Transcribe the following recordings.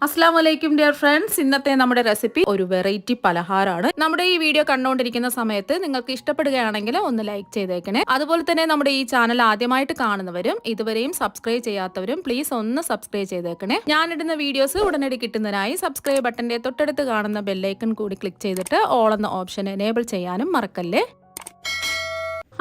അസ്സലാമലൈക്കും dear friends, ഇന്നത്തെ നമ്മുടെ റെസിപ്പി ഒരു വെറൈറ്റി പലഹാരമാണ്. നമ്മുടെ ഈ വീഡിയോ കണ്ടുകൊണ്ടിരിക്കുന്ന സമയത്ത് നിങ്ങൾക്ക് ഇഷ്ടപ്പെടുകയാണെങ്കിൽ ഒന്ന് ലൈക്ക് ചെയ്തേക്കണേ. അതുപോലെ തന്നെ നമ്മുടെ ഈ ചാനൽ ആദ്യമായിട്ട് കാണുന്നവരും ഇതുവരെയും സബ്സ്ക്രൈബ് ചെയ്യാത്തവരും പ്ലീസ് ഒന്ന് സബ്സ്ക്രൈബ് ചെയ്തേക്കണേ. ഞാനിടുന്ന വീഡിയോസ് ഉടനടി കിട്ടുന്നതിനായി സബ്സ്ക്രൈബ് ബട്ടന്റെ തൊട്ടടുത്ത് കാണുന്ന ബെല്ലൈക്കൺ കൂടി ക്ലിക്ക് ചെയ്തിട്ട് ഓൾ എന്ന ഓപ്ഷൻ എനേബിൾ ചെയ്യാനും മറക്കല്ലേ.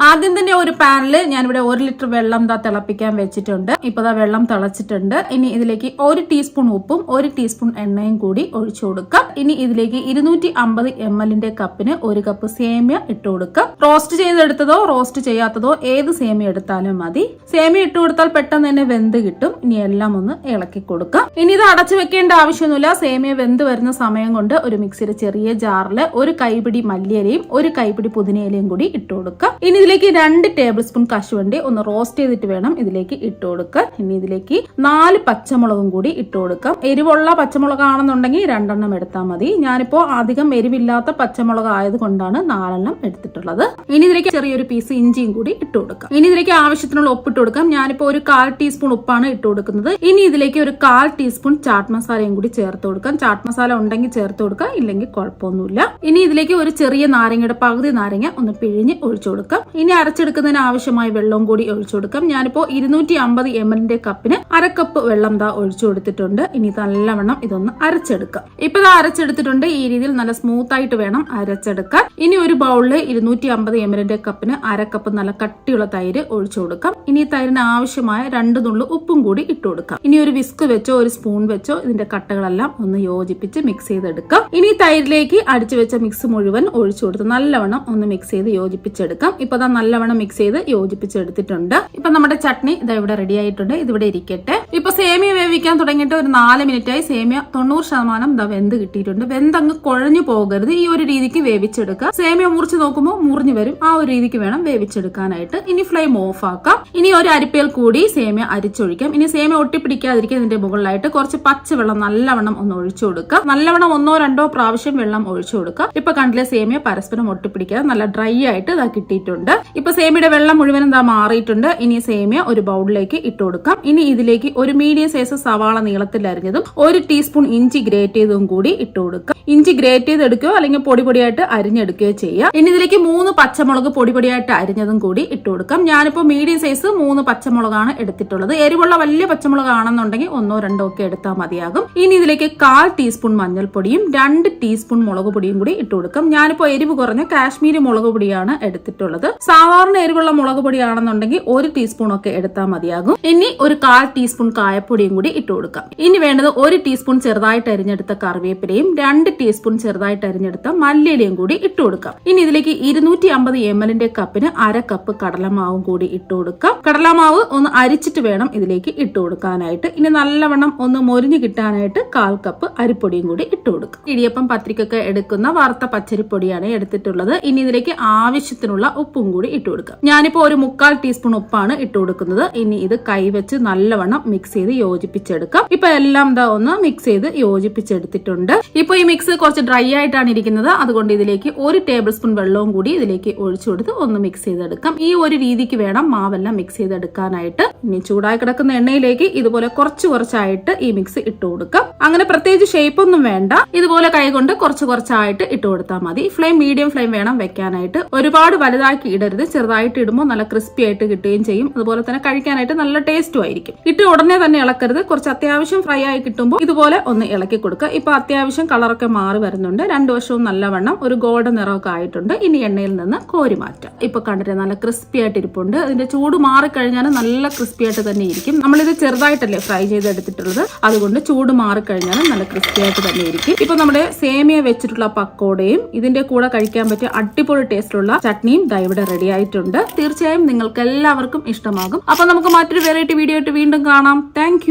ആദ്യം തന്നെ ഒരു പാനിൽ ഞാനിവിടെ 1 ലിറ്റർ വെള്ളം തിളപ്പിക്കാൻ വെച്ചിട്ടുണ്ട്. ഇപ്പൊ വെള്ളം തിളച്ചിട്ടുണ്ട്. ഇനി ഇതിലേക്ക് 1 ടീസ്പൂൺ ഉപ്പും 1 ടീസ്പൂൺ എണ്ണയും കൂടി ഒഴിച്ചു കൊടുക്കാം. ഇനി ഇതിലേക്ക് 250 ml കപ്പിന് 1 കപ്പ് സേമിയ ഇട്ട് കൊടുക്കാം. റോസ്റ്റ് ചെയ്തെടുത്തതോ റോസ്റ്റ് ചെയ്യാത്തതോ ഏത് സേമിയ എടുത്താലും മതി. സേമിയ ഇട്ട് കൊടുത്താൽ പെട്ടെന്ന് തന്നെ വെന്ത് കിട്ടും. ഇനി എല്ലാം ഒന്ന് ഇളക്കി കൊടുക്കാം. ഇനി ഇത് അടച്ചു വെക്കേണ്ട ആവശ്യമൊന്നുമില്ല. സേമിയ വെന്ത് വരുന്ന സമയം കൊണ്ട് ഒരു മിക്സിയുടെ ചെറിയ ജാറിൽ 1 കൈപിടി മല്ലിയിലയും 1 കൈപിടി പുതിനയിലയും കൂടി ഇട്ട് കൊടുക്കാം. ഇനി ഇതിലേക്ക് 2 ടേബിൾ സ്പൂൺ കശുവണ്ടി ഒന്ന് റോസ്റ്റ് ചെയ്തിട്ട് വേണം ഇതിലേക്ക് ഇട്ട് കൊടുക്കാൻ. ഇനി ഇതിലേക്ക് 4 പച്ചമുളകും കൂടി ഇട്ട് കൊടുക്കാം. എരിവുള്ള പച്ചമുളക് ആണെന്നുണ്ടെങ്കിൽ 2 എണ്ണം എടുത്താൽ മതി. ഞാനിപ്പോ അധികം എരിവില്ലാത്ത പച്ചമുളക് ആയതുകൊണ്ടാണ് 4 എണ്ണം എടുത്തിട്ടുള്ളത്. ഇനി ഇതിലേക്ക് ചെറിയൊരു പീസ് ഇഞ്ചിയും കൂടി ഇട്ട് കൊടുക്കാം. ഇനി ഇതിലേക്ക് ആവശ്യത്തിനുള്ള ഉപ്പ് ഇട്ട് കൊടുക്കാം. ഞാനിപ്പോ ഒരു 1/4 ടീസ്പൂൺ ഉപ്പാണ് ഇട്ട് കൊടുക്കുന്നത്. ഇനി ഇതിലേക്ക് ഒരു 1/4 ടീസ്പൂൺ ചാട്ട് മസാലയും കൂടി ചേർത്ത് കൊടുക്കാം. ചാട്ട് മസാല ഉണ്ടെങ്കിൽ ചേർത്ത് കൊടുക്കാം, ഇല്ലെങ്കിൽ കുഴപ്പമൊന്നുമില്ല. ഇനി ഇതിലേക്ക് ഒരു ചെറിയ നാരങ്ങയുടെ പകുതി നാരങ്ങ ഒന്ന് പിഴിഞ്ഞ് ഒഴിച്ചു കൊടുക്കാം. ഇനി അരച്ചെടുക്കുന്നതിന് ആവശ്യമായ വെള്ളം കൂടി ഒഴിച്ചു കൊടുക്കാം. ഞാനിപ്പോ 250 ml കപ്പിന് 1/2 കപ്പ് വെള്ളം ഒഴിച്ചു കൊടുത്തിട്ടുണ്ട്. ഇനി നല്ലവണ്ണം ഇതൊന്ന് അരച്ചെടുക്കാം. ഇപ്പൊ അരച്ചെടുത്തിട്ടുണ്ട്. ഈ രീതിയിൽ നല്ല സ്മൂത്ത് ആയിട്ട് വേണം അരച്ചെടുക്കാൻ. ഇനി ഒരു ബൗളില് 250 ml കപ്പിന് 1/2 കപ്പ് നല്ല കട്ടിയുള്ള തൈര് ഒഴിച്ചു കൊടുക്കാം. ഇനി തൈരിന് ആവശ്യമായ 2 നുള്ളു ഉപ്പും കൂടി ഇട്ട് കൊടുക്കാം. ഇനി ഒരു വിസ്ക് വെച്ചോ ഒരു സ്പൂൺ വെച്ചോ ഇതിന്റെ കട്ടകളെല്ലാം ഒന്ന് യോജിപ്പിച്ച് മിക്സ് ചെയ്തെടുക്കാം. ഇനി തൈരിലേക്ക് അടിച്ചു വെച്ച മിക്സ് മുഴുവൻ ഒഴിച്ചു കൊടുത്ത് നല്ലവണ്ണം ഒന്ന് മിക്സ് ചെയ്ത് യോജിപ്പിച്ചെടുക്കാം. ഇപ്പൊ നല്ലവണ്ണം മിക്സ് ചെയ്ത് യോജിപ്പിച്ചെടുത്തിട്ടുണ്ട്. ഇപ്പൊ നമ്മുടെ ചട്നി ഇവിടെ റെഡി ആയിട്ടുണ്ട്. ഇതിവിടെ ഇരിക്കട്ടെ. ഇപ്പൊ സേമിയ വേവിക്കാൻ തുടങ്ങിയിട്ട് ഒരു 4 മിനിറ്റായി. സേമിയ 90% വെന്ത് കിട്ടിയിട്ടുണ്ട്. വെന്തങ്ങ് കുഴഞ്ഞു പോകരുത്. ഈ ഒരു രീതിക്ക് വേവിച്ചെടുക്കുക. സേമിയ മുറിച്ച് നോക്കുമ്പോൾ മുറിഞ്ഞു വരും. ആ ഒരു രീതിക്ക് വേണം വേവിച്ചെടുക്കാനായിട്ട്. ഇനി ഫ്ലെയിം ഓഫ് ആക്കാം. ഇനി ഒരു അരിപ്പയിൽ കൂടി സേമിയ അരിച്ചൊഴിക്കാം. ഇനി സേമിയ ഒട്ടിപ്പിടിക്കാതിരിക്കാൻ ഇതിന്റെ മുകളിലായിട്ട് കുറച്ച് പച്ചവെള്ളം നല്ലവണ്ണം ഒന്ന് ഒഴിച്ചു കൊടുക്കുക. നല്ലവണ്ണം 1-2 പ്രാവശ്യം വെള്ളം ഒഴിച്ചു കൊടുക്കുക. ഇപ്പൊ കണ്ടില്ലേ, സേമിയ പരസ്പരം ഒട്ടിപ്പിടിക്കാതെ നല്ല ഡ്രൈ ആയിട്ട് കിട്ടിയിട്ടുണ്ട്. ഇപ്പൊ സേമിയുടെ വെള്ളം മുഴുവനും മാറിയിട്ടുണ്ട്. ഇനി സേമിയ ഒരു ബൗളിലേക്ക് ഇട്ട് കൊടുക്കാം. ഇനി ഇതിലേക്ക് ഒരു മീഡിയം സൈസ് സവാള നീളത്തിൽ അരിഞ്ഞതും 1 ടീസ്പൂൺ ഇഞ്ചി ഗ്രേറ്റ് ചെയ്തതും കൂടി ഇട്ട് കൊടുക്കാം. ഇഞ്ചി ഗ്രേറ്റ് ചെയ്തെടുക്കുകയോ അല്ലെങ്കിൽ പൊടിയായിട്ട് അരിഞ്ഞെടുക്കുകയോ ചെയ്യാം. ഇനി ഇതിലേക്ക് 3 പച്ചമുളക് പൊടിയായിട്ട് അരിഞ്ഞതും കൂടി ഇട്ട് കൊടുക്കാം. ഞാനിപ്പോ മീഡിയം സൈസ് 3 പച്ചമുളകാണ് എടുത്തിട്ടുള്ളത്. എരിവുള്ള വലിയ പച്ചമുളക് ആണെന്നുണ്ടെങ്കിൽ 1-2 ഒക്കെ എടുത്താൽ മതിയാകും. ഇനി ഇതിലേക്ക് 1/4 ടീസ്പൂൺ മഞ്ഞൾപ്പൊടിയും 2 ടീസ്പൂൺ മുളക് പൊടിയും കൂടി ഇട്ട് കൊടുക്കാം. ഞാനിപ്പോ എരിവ് കുറഞ്ഞ കാശ്മീരി മുളക് പൊടിയാണ് എടുത്തിട്ടുള്ളത്. സാധാരണ എരിവുള്ള മുളക് പൊടിയാണെന്നുണ്ടെങ്കിൽ 1 ടീസ്പൂൺ ഒക്കെ എടുത്താൽ മതിയാകും. ഇനി ഒരു 1/4 ടീസ്പൂൺ കായപ്പൊടിയും കൂടി ഇട്ട് കൊടുക്കാം. ഇനി വേണ്ടത് 1 ടീസ്പൂൺ ചെറുതായിട്ട് അരിഞ്ഞെടുത്ത കറിവേപ്പിലയും 2 ടീസ്പൂൺ ചെറുതായിട്ട് അരിഞ്ഞെടുത്ത മല്ലിയിലയും കൂടി ഇട്ട് കൊടുക്കാം. ഇനി ഇതിലേക്ക് 250 ml കപ്പിന് 1/2 കപ്പ് കടലമാവും കൂടി ഇട്ട് കൊടുക്കാം. കടലമാവ് ഒന്ന് അരിച്ചിട്ട് വേണം ഇതിലേക്ക് ഇട്ട് കൊടുക്കാനായിട്ട്. ഇനി നല്ലവണ്ണം ഒന്ന് മൊരിഞ്ഞു കിട്ടാനായിട്ട് 1/4 കപ്പ് അരിപ്പൊടിയും കൂടി ഇട്ട് കൊടുക്കാം. ഇടിയപ്പം പത്രിക്കൊക്കെ എടുക്കുന്ന വറുത്ത പച്ചരിപ്പൊടിയാണ് എടുത്തിട്ടുള്ളത്. ഇനി ഇതിലേക്ക് ആവശ്യത്തിനുള്ള ഉപ്പും കൂടി ഇട്ട് കൊടുക്കാം. ഞാനിപ്പോ ഒരു 1/4 ടീസ്പൂൺ ഉപ്പാണ് ഇട്ട് കൊടുക്കുന്നത്. ഇനി ഇത് കൈവച്ച് നല്ലവണ്ണം മിക്സ് ചെയ്ത് യോജിപ്പിച്ചെടുക്കാം. ഇപ്പൊ എല്ലാം ഒന്ന് മിക്സ് ചെയ്ത് യോജിപ്പിച്ചെടുത്തിട്ടുണ്ട്. ഇപ്പൊ ഈ മിക്സ് കുറച്ച് ഡ്രൈ ആയിട്ടാണ് ഇരിക്കുന്നത്. അതുകൊണ്ട് ഇതിലേക്ക് 1 ടേബിൾ സ്പൂൺ വെള്ളവും കൂടി ഇതിലേക്ക് ഒഴിച്ചു കൊടുത്ത് ഒന്ന് മിക്സ് ചെയ്തെടുക്കാം. ഈ ഒരു രീതിക്ക് വേണം മാവെല്ലാം മിക്സ് ചെയ്തെടുക്കാനായിട്ട്. ഇനി ചൂടായി കിടക്കുന്ന എണ്ണയിലേക്ക് ഇതുപോലെ കുറച്ചായിട്ട് ഈ മിക്സ് ഇട്ട് കൊടുക്കാം. അങ്ങനെ പ്രത്യേകിച്ച് ഷേപ്പ് ഒന്നും വേണ്ട. ഇതുപോലെ കൈകൊണ്ട് കുറച്ചായിട്ട് ഇട്ട് കൊടുത്താൽ മതി. ഫ്ലെയിം മീഡിയം ഫ്ലെയിം വേണം വെക്കാനായിട്ട്. ഒരുപാട് വലുതാക്കി ഇടരുത്. ചെറുതായിട്ട് ഇടുമ്പോൾ നല്ല ക്രിസ്പി ആയിട്ട് കിട്ടുകയും ചെയ്യും. അതുപോലെ തന്നെ കഴിക്കാനായിട്ട് നല്ല ടേസ്റ്റും ആയിരിക്കും. ഇട്ട് ഉടനെ തന്നെ ഇളക്കരുത്. കുറച്ച് അത്യാവശ്യം ഫ്രൈ ആയി കിട്ടുമ്പോൾ ഇതുപോലെ ഒന്ന് ഇളക്കി കൊടുക്കുക. ഇപ്പൊ അത്യാവശ്യം കളറൊക്കെ മാറി വരുന്നുണ്ട്. 2 വശവും നല്ലവണ്ണം ഒരു ഗോൾഡൻ നിറമൊക്കെ ആയിട്ടുണ്ട്. ഇനി എണ്ണയിൽ നിന്ന് കോരി മാറ്റാം. ഇപ്പൊ കണ്ടിട്ട് നല്ല ക്രിസ്പി ആയിട്ട് ഇരിപ്പുണ്ട്. അതിന്റെ ചൂട് മാറിക്കഴിഞ്ഞാൽ നല്ല ക്രിസ്പി ആയിട്ട് തന്നെ ഇരിക്കും. നമ്മളിത് ചെറുതായിട്ടല്ലേ ഫ്രൈ ചെയ്തെടുത്തിട്ടുള്ളത്. അതുകൊണ്ട് ചൂട് മാറിക്കഴിഞ്ഞാൽ നല്ല ക്രിസ്പി ആയിട്ട് തന്നെ ഇരിക്കും. ഇപ്പൊ നമ്മുടെ സേമിയ വെച്ചിട്ടുള്ള പക്കോടയും ഇതിന്റെ കൂടെ കഴിക്കാൻ പറ്റിയ അടിപൊളി ടേസ്റ്റുള്ള ചട്നിയും ഇവിടെ റെഡി ആയിട്ടുണ്ട്. തീർച്ചയായും നിങ്ങൾക്ക് എല്ലാവർക്കും ഇഷ്ടമാകും. അപ്പൊ നമുക്ക് മറ്റൊരു വെറൈറ്റി വീഡിയോ ആയിട്ട് വീണ്ടും കാണാം. താങ്ക്